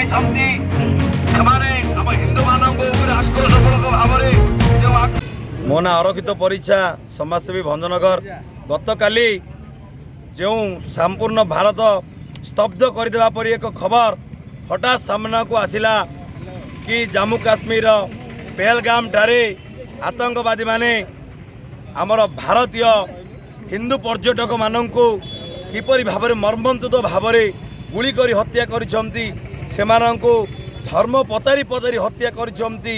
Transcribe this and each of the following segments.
କରିଛନ୍ତି ସେମାନେ ଆମ ହିନ୍ଦୁମାନଙ୍କ ଉପରେ ଆକ୍ରୋଶମୂଳକ ଭାବରେ ଯେଉଁ ମୋ ନାଁ ଅରକ୍ଷିତ ପରିଚ୍ଛା ସମାଜସେବୀ ଭଞ୍ଜନଗର। ଗତକାଲି ଯେଉଁ ସମ୍ପୂର୍ଣ୍ଣ ଭାରତ ସ୍ତବ୍ଧ କରିଦେବା ପରି ଏକ ଖବର ହଠାତ୍ ସାମ୍ନାକୁ ଆସିଲା कि जम्मू काश्मीर पहलगाम ठारे आतंकवादी माने आमर भारतीय हिंदू पर्यटक मानू किपरि भाव मर्मन्तुद भाव गुली करी हत्या करिसेंती सेमानंकु धर्म पचारि पचारि हत्या करिसेंती।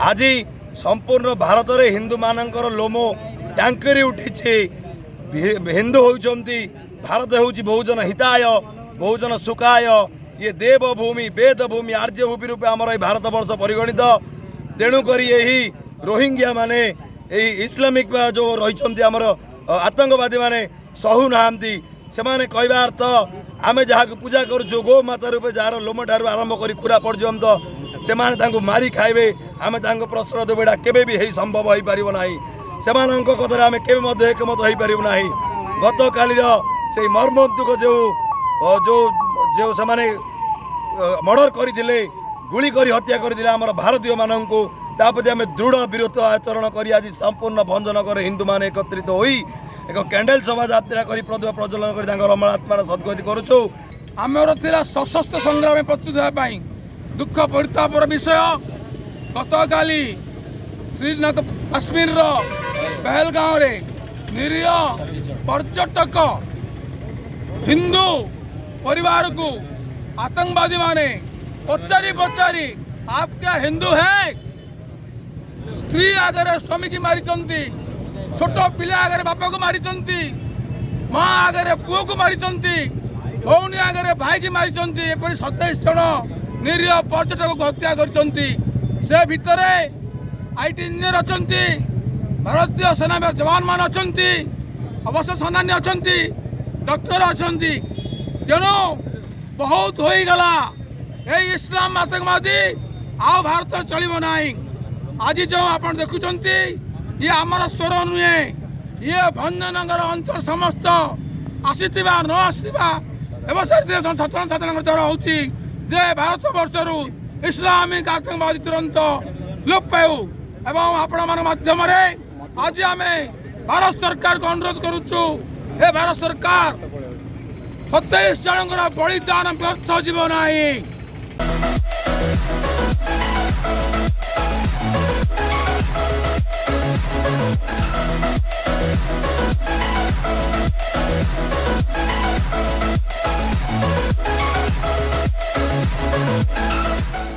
आज संपूर्ण भारत रे हिंदू मानकर लोमो टांकरी उठी हिंदू होउचंती भारत होउची बहुजन हिताय बहुजन सुखाय ये देवभूमि वेदभूमि आर्यभूमि रूपे आमर भारत वर्ष परिगणित। तेणुक यही रोहिंग्या माने इस्लामिक जो रही आमर आतंकवादी माने सहु नाहांती सेमाने कहवा अर्थ आमे जहाँ पूजा करूँ गो माता रूपे जार लोम ठार आरंभ कर खुरा पर्यंत से मारी खाइबे आमे प्रश्रय देव एटा केबे भी है संभव हो पार ना सेमानंक कथार आमे केबे एकमत हो पार ना। गत कालीर से मर्मन्तुक जो जो जो सेमाने मर्डर करथिले गुली करी हत्या करथिले आमर भारतीय माननकु तापति आमे दृढ़ विरोध आचरण करी आज संपूर्ण भंजनगर हिंदू माने एकत्रित होई एक कैंडल शोभा यात्रा करी प्रदीप प्रज्वलन करी तांकर अमर आत्मार सद्गति करूछु। आमर थिला सशस्त्र संग्राम प्रस्तुत होगा दुख परितापर विषय गतकाली श्रीनगर काश्मीर पहलगांव रे निरीह पर्यटक हिंदू परिवार को आतंकवादी माने पचारि पचारि आप क्या हिंदू है स्त्री आगे स्वामी की मारी छोट पिला आगे बापा को मारी माँ आगे पुओ को मारी भौणी आगे भाई की मारी 27 जन निरीह पर्यटक को हत्या कर भितर आईटी इंजीनियर अच्छा भारतीय सेना जवान मान अच्छा अवश्य सेनानी अच्छा डॉक्टर अच्छा तेणु बहुत हो गला ये इस्लाम आतंकवादी आ भारत चलो ना। आज जो आप देखुं ये आमर स्वर नुहे ये भंजनगर अंचल समस्त आसीथिबा न आसीथिबा एवं साधारण साधारण द्वारा होची जे भारत वर्षर इस्लामिक आतंकवादी तुरंत लोप पाऊ एवं आपण मान माध्यम आज आम भारत सरकार को अनुरोध करुचु हे भारत सरकार 27 जनकर बलिदान व्यर्थ जीव ना।